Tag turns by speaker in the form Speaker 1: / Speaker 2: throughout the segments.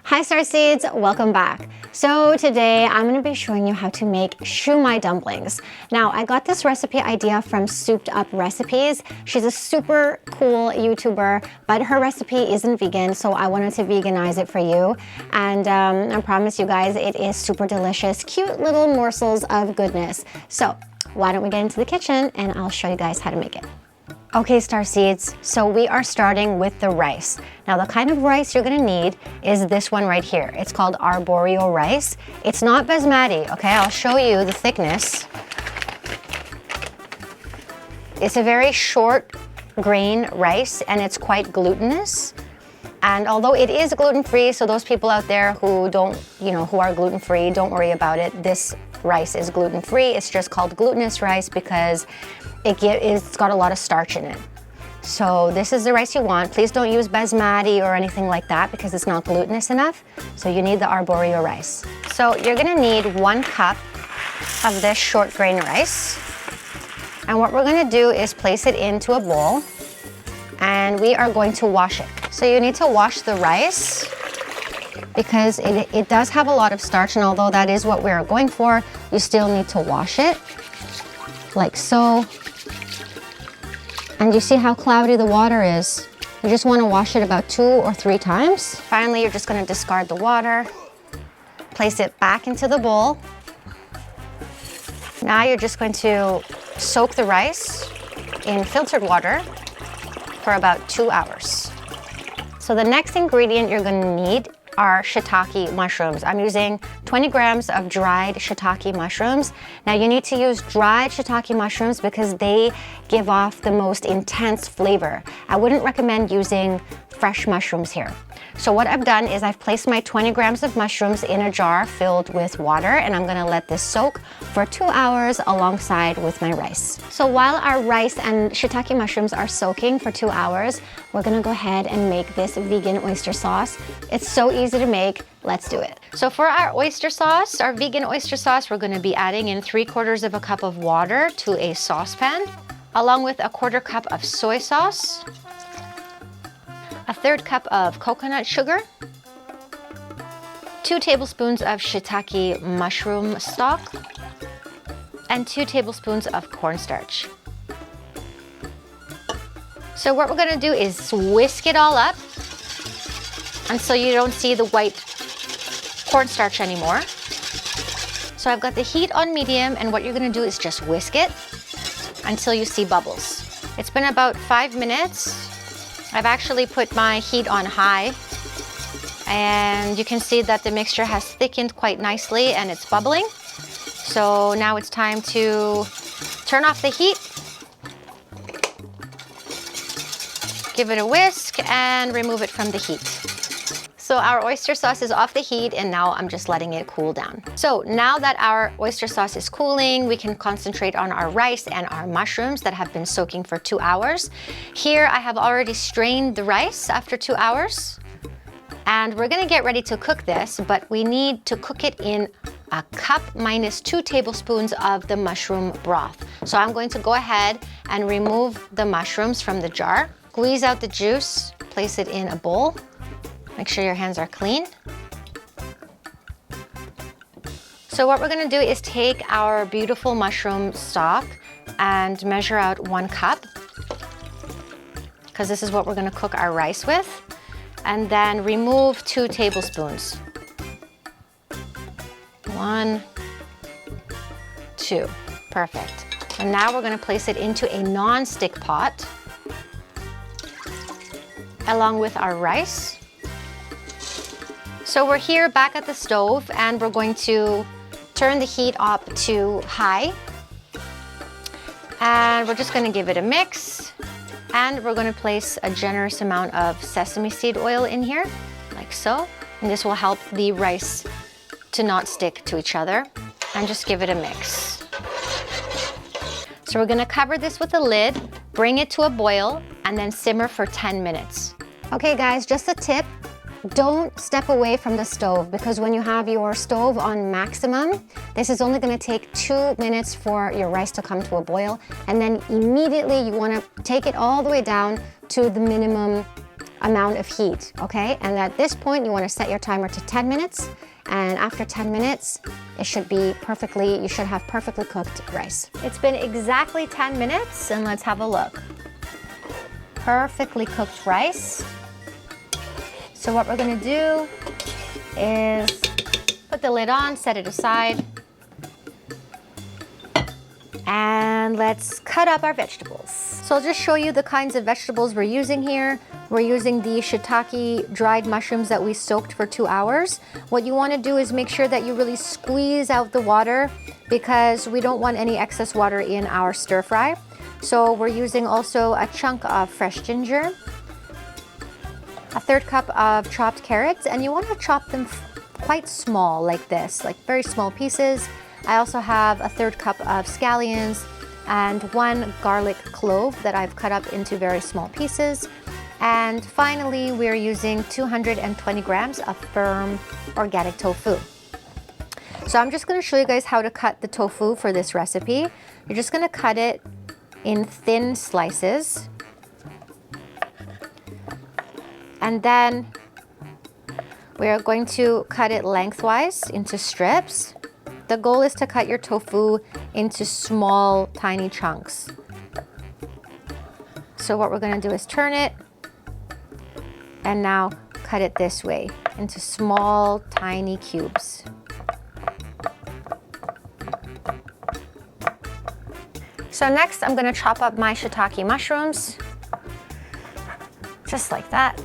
Speaker 1: Hi Star Seeds, welcome back. So today I'm going to be showing you how to make shumai dumplings. Now I got this recipe idea from Souped Up Recipes. She's a super cool YouTuber, but her recipe isn't vegan, so I wanted to veganize it for you. And I promise you guys it is super delicious, cute little morsels of goodness. So why don't we get into the kitchen and I'll show you guys how to make it. Okay, Star Seeds, so we are starting with the rice. Now the kind of rice you're gonna need is this one right here. It's called arborio rice. It's not basmati, okay? I'll show you the thickness. It's a very short grain rice and it's quite glutinous. And although it is gluten-free, so those people out there who don't, who are gluten-free, don't worry about it. This rice is gluten-free. It's just called glutinous rice because it's got a lot of starch in it. So this is the rice you want. Please don't use basmati or anything like that because it's not glutinous enough. So you need the arborio rice. So you're gonna need 1 cup of this short grain rice. And what we're gonna do is place it into a bowl and we are going to wash it. So you need to wash the rice because it does have a lot of starch, and although that is what we're going for, you still need to wash it like so. And you see how cloudy the water is. You just want to wash it about 2 or 3 times. Finally, you're just going to discard the water, place it back into the bowl. Now you're just going to soak the rice in filtered water for about 2 hours. So the next ingredient you're going to need are shiitake mushrooms. I'm using 20 grams of dried shiitake mushrooms. Now you need to use dried shiitake mushrooms because they give off the most intense flavor. I wouldn't recommend using fresh mushrooms here. So what I've done is I've placed my 20 grams of mushrooms in a jar filled with water, and I'm gonna let this soak for 2 hours alongside with my rice. So while our rice and shiitake mushrooms are soaking for 2 hours, we're gonna go ahead and make this vegan oyster sauce. It's so easy to make, let's do it. So for our oyster sauce, our vegan oyster sauce, we're gonna be adding in 3/4 of a cup of water to a saucepan, along with a 1/4 cup of soy sauce, a 1/3 cup of coconut sugar, 2 tablespoons of shiitake mushroom stock, and 2 tablespoons of cornstarch. So what we're gonna do is whisk it all up until you don't see the white cornstarch anymore. So I've got the heat on medium, and what you're gonna do is just whisk it until you see bubbles. It's been about 5 minutes. I've actually put my heat on high, and you can see that the mixture has thickened quite nicely and it's bubbling. So now it's time to turn off the heat, give it a whisk, and remove it from the heat. So our oyster sauce is off the heat, and now I'm just letting it cool down. So now that our oyster sauce is cooling, we can concentrate on our rice and our mushrooms that have been soaking for 2 hours. Here I have already strained the rice after 2 hours, and we're gonna get ready to cook this, but we need to cook it in a cup minus 2 tablespoons of the mushroom broth. So I'm going to go ahead and remove the mushrooms from the jar, squeeze out the juice, place it in a bowl. Make sure your hands are clean. So what we're gonna do is take our beautiful mushroom stock and measure out 1 cup, because this is what we're gonna cook our rice with, and then remove 2 tablespoons. 1, 2, perfect. And now we're gonna place it into a non-stick pot along with our rice. So we're here back at the stove, and we're going to turn the heat up to high. And we're just gonna give it a mix. And we're gonna place a generous amount of sesame seed oil in here, like so. And this will help the rice to not stick to each other. And just give it a mix. So we're gonna cover this with a lid, bring it to a boil, and then simmer for 10 minutes. Okay guys, just a tip. Don't step away from the stove, because when you have your stove on maximum, this is only going to take 2 minutes for your rice to come to a boil, and then immediately you want to take it all the way down to the minimum amount of heat, okay? And at this point, you want to set your timer to 10 minutes. And after 10 minutes, you should have perfectly cooked rice. It's been exactly 10 minutes, and let's have a look. Perfectly cooked rice. So what we're gonna do is put the lid on, set it aside, and let's cut up our vegetables. So I'll just show you the kinds of vegetables we're using here. We're using the shiitake dried mushrooms that we soaked for 2 hours. What you want to do is make sure that you really squeeze out the water because we don't want any excess water in our stir fry. So we're using also a chunk of fresh ginger, a 1/3 cup of chopped carrots, and you want to chop them quite small like this, like very small pieces. I also have a 1/3 cup of scallions and 1 garlic clove that I've cut up into very small pieces. And finally, we're using 220 grams of firm organic tofu. So I'm just gonna show you guys how to cut the tofu for this recipe. You're just gonna cut it in thin slices. And then we're going to cut it lengthwise into strips. The goal is to cut your tofu into small, tiny chunks. So what we're gonna do is turn it, and now cut it this way into small, tiny cubes. So next, I'm gonna chop up my shiitake mushrooms, just like that.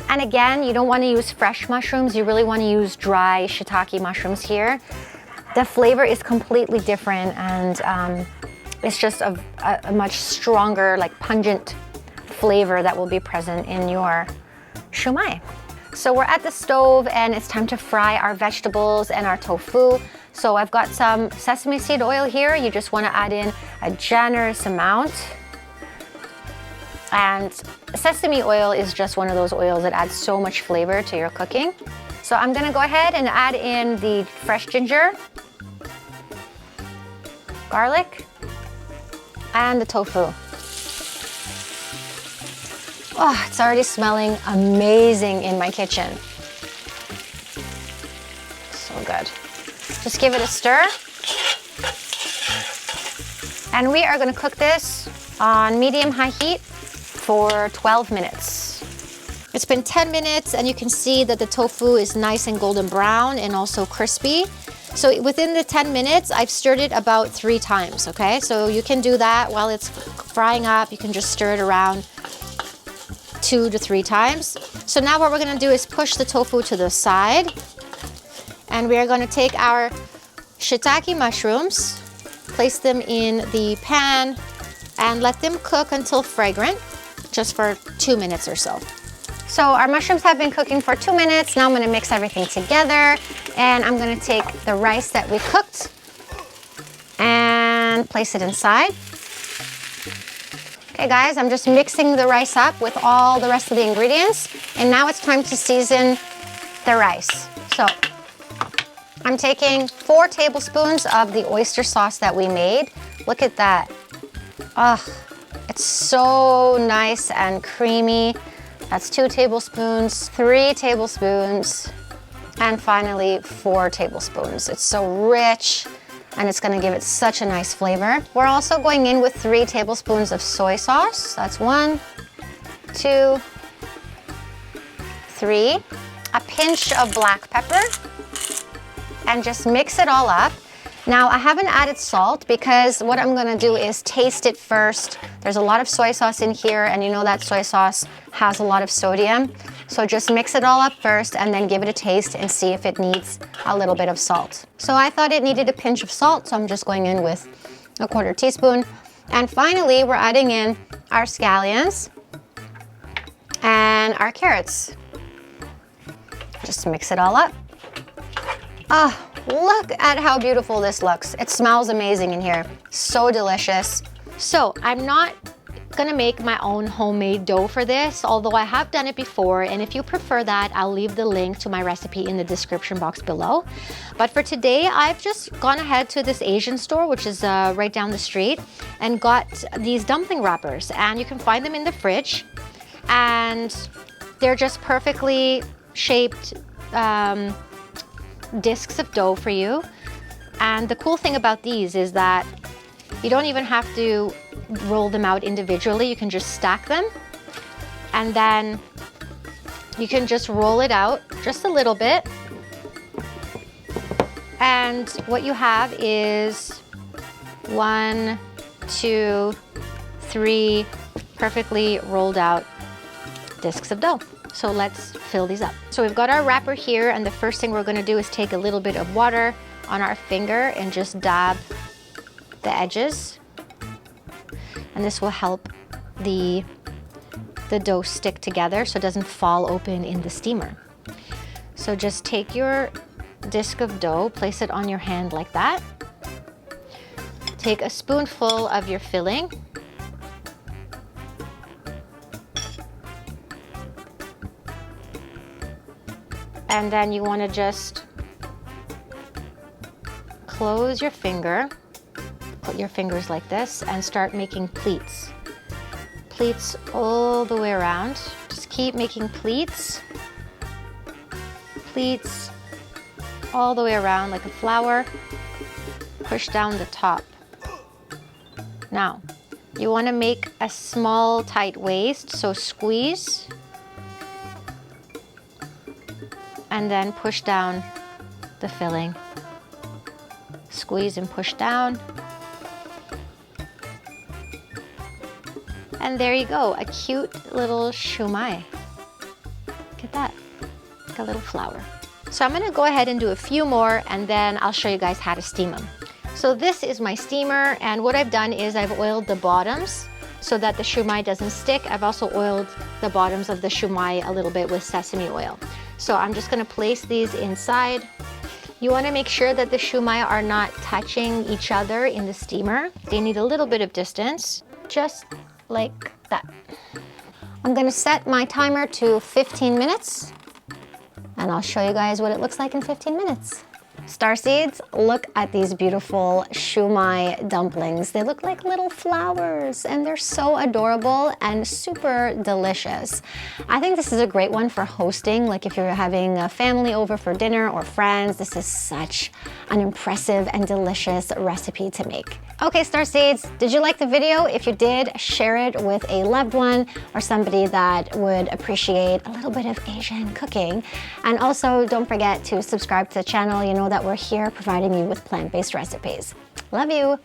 Speaker 1: And again, you don't wanna use fresh mushrooms, you really wanna use dry shiitake mushrooms here. The flavor is completely different, and it's just a much stronger, like pungent flavor that will be present in your shumai. So we're at the stove and it's time to fry our vegetables and our tofu. So I've got some sesame seed oil here. You just want to add in a generous amount. And sesame oil is just one of those oils that adds so much flavor to your cooking. So I'm gonna go ahead and add in the fresh ginger, garlic, and the tofu. Oh, it's already smelling amazing in my kitchen. So good. Just give it a stir. And we are gonna cook this on medium-high heat for 12 minutes. It's been 10 minutes and you can see that the tofu is nice and golden brown and also crispy. So within the 10 minutes, I've stirred it about 3 times, okay? So you can do that while it's frying up. You can just stir it around 2 to 3 times. So now what we're gonna do is push the tofu to the side, and we are gonna take our shiitake mushrooms, place them in the pan, and let them cook until fragrant, just for 2 minutes or so. So our mushrooms have been cooking for 2 minutes. Now I'm gonna mix everything together, and I'm gonna take the rice that we cooked and place it inside. Okay guys, I'm just mixing the rice up with all the rest of the ingredients, and now it's time to season the rice. So I'm taking 4 tablespoons of the oyster sauce that we made. Look at that. Oh, it's so nice and creamy. That's 2 tablespoons, 3 tablespoons, and finally 4 tablespoons. It's so rich, and it's gonna give it such a nice flavor. We're also going in with 3 tablespoons of soy sauce. That's 1, 2, 3. A pinch of black pepper, and just mix it all up. Now, I haven't added salt because what I'm gonna do is taste it first. There's a lot of soy sauce in here, and you know that soy sauce has a lot of sodium. So just mix it all up first and then give it a taste and see if it needs a little bit of salt. So I thought it needed a pinch of salt, so I'm just going in with a 1/4 teaspoon. And finally, we're adding in our scallions and our carrots. Just mix it all up. Ah, look at how beautiful this looks. It smells amazing in here. So delicious. So I'm not gonna make my own homemade dough for this, although I have done it before, and if you prefer that, I'll leave the link to my recipe in the description box below. But for today, I've just gone ahead to this Asian store, which is right down the street, and got these dumpling wrappers, and you can find them in the fridge. and they're just perfectly shaped discs of dough for you. And the cool thing about these is that you don't even have to roll them out individually. You can just stack them, and then you can just roll it out just a little bit. And what you have is 1, 2, 3 perfectly rolled out discs of dough. So let's fill these up. So we've got our wrapper here, and the first thing we're gonna do is take a little bit of water on our finger and just dab the edges. And this will help the dough stick together so it doesn't fall open in the steamer. So just take your disc of dough, place it on your hand like that. Take a spoonful of your filling. And then you want to just close your finger, put your fingers like this, and start making pleats. Pleats all the way around. Just keep making pleats. Pleats all the way around like a flower. Push down the top. Now, you want to make a small, tight waist, so squeeze. And then push down the filling. Squeeze and push down. And there you go, a cute little shumai. Look at that, like a little flower. So I'm gonna go ahead and do a few more, and then I'll show you guys how to steam them. So this is my steamer, and what I've done is I've oiled the bottoms so that the shumai doesn't stick. I've also oiled the bottoms of the shumai a little bit with sesame oil. So I'm just gonna place these inside. You wanna make sure that the shumai are not touching each other in the steamer. They need a little bit of distance, just like that. I'm gonna set my timer to 15 minutes, and I'll show you guys what it looks like in 15 minutes. Starseeds, look at these beautiful shumai dumplings. They look like little flowers, and they're so adorable and super delicious. I think this is a great one for hosting, like if you're having a family over for dinner or friends. This is such an impressive and delicious recipe to make. Okay, Starseeds, did you like the video? If you did, share it with a loved one or somebody that would appreciate a little bit of Asian cooking. And also, don't forget to subscribe to the channel. You know that we're here providing you with plant-based recipes. Love you.